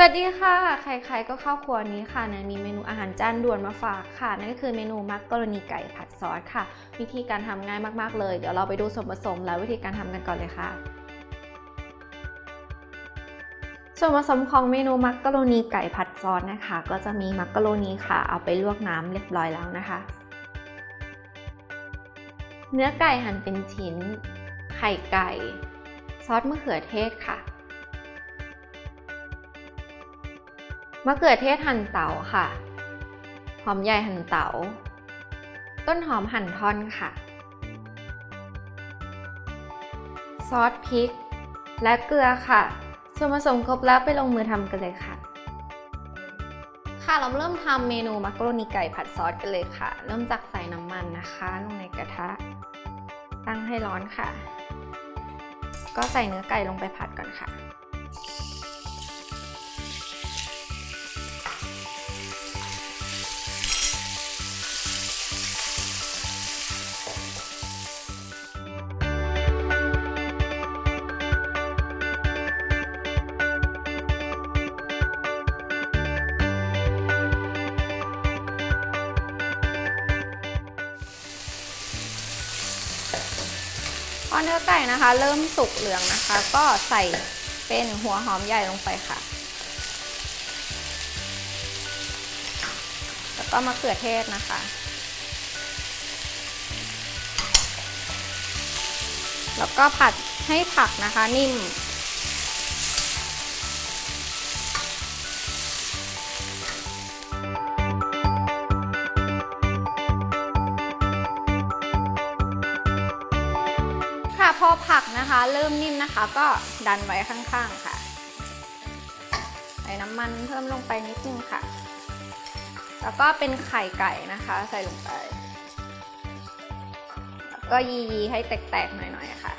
วัสดีค่ะใครๆก็เข้าครัวนี้ค่ะนะมีเมนูอาหารจานด่วนมาฝากค่ะนั่นก็คือเมนูมักกะโรนีไก่ผัดซอสค่ะวิธีการทำง่ายมากๆเลยเดี๋ยวเราไปดูส่วนผสมและวิธีการทำกันก่อนเลยค่ะส่วนผสมของเมนูมักกะโรนีไก่ผัดซอสนะคะก็จะมีมักกะโรนีค่ะเอาไปลวกน้ำเรียบร้อยแล้วนะคะเนื้อไก่หั่นเป็นชิ้นไข่ไก่ซอสมะเขือเทศค่ะมะเขือเทศหั่นเต๋าค่ะหอมใหญ่หั่นเต๋าต้นหอมหั่นท่อนค่ะซอสพริกและเกลือค่ะส่วนผสมครบแล้วไปลงมือทำกันเลยค่ะเราเริ่มทำเมนูมักกะโรนีไก่ผัดซอสกันเลยค่ะเริ่มจากใส่น้ำมันนะคะลงในกระทะตั้งให้ร้อนค่ะก็ใส่เนื้อไก่ลงไปผัดก่อนค่ะพอเนื้อไก่นะคะเริ่มสุกเหลืองนะคะก็ใส่เป็นหัวหอมใหญ่ลงไปค่ะแล้วก็มะเขือเทศนะคะแล้วก็ผัดให้ผักนะคะนิ่มพอผักนะคะเริ่มนิ่มนะคะก็ดันไว้ข้างๆค่ะใส่น้ำมันเพิ่มลงไปนิดนึงค่ะแล้วก็เป็นไข่ไก่นะคะใส่ลงไปแล้วก็ยีให้แตกๆหน่อยๆค่ะ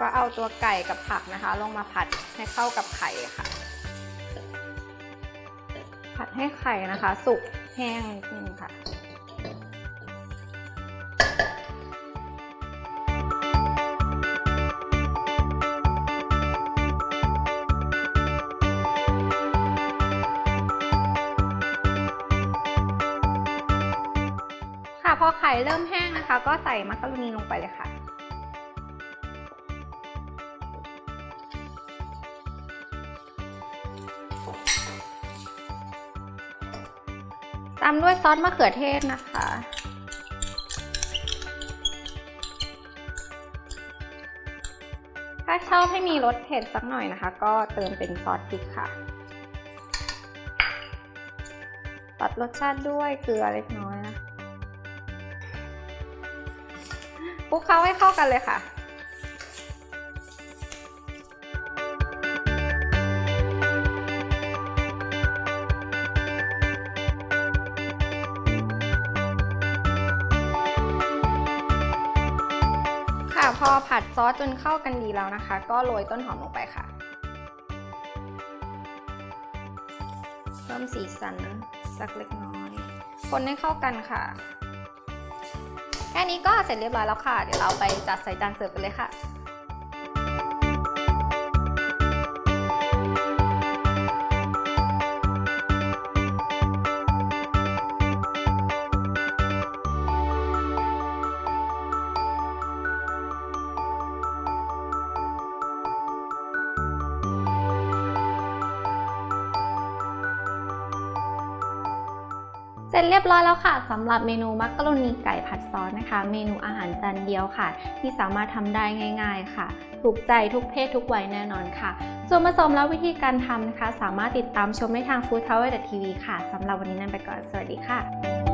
ก็เอาตัวไก่กับผักนะคะลงมาผัดให้เข้ากับไข่ค่ะผัดให้ไข่นะคะสุกแห้งนิดนึงค่ะพอไข่เริ่มแห้งนะคะก็ใส่มักกะโรนีลงไปเลยค่ะตามด้วยซอสมะเขือเทศนะคะถ้าชอบให้มีรสเผ็ดสักหน่อยนะคะก็เติมเป็นซอสพริกค่ะตัดรสชาติด้วยเกลือเล็กน้อยนะคลุกเคล้าให้เข้ากันเลยค่ะพอผัดซอสจนเข้ากันดีแล้วนะคะก็โรยต้นหอมลงไปค่ะเพิ่มสีสันสักเล็กน้อยคนให้เข้ากันค่ะแค่นี้ก็เสร็จเรียบร้อยแล้วค่ะเดี๋ยวเราไปจัดใส่จานเสิร์ฟกันเลยค่ะเสร็จเรียบร้อยแล้วค่ะสำหรับเมนูมักกะโรนีไก่ผัดซอสนะคะเมนูอาหารจานเดียวค่ะที่สามารถทำได้ง่ายๆค่ะถูกใจทุกเพศทุกวัยแน่นอนค่ะส่วนผสมและวิธีการทำนะคะสามารถติดตามชมได้ทาง foodtower.tv ค่ะสำหรับวันนี้นั่นไปก่อนสวัสดีค่ะ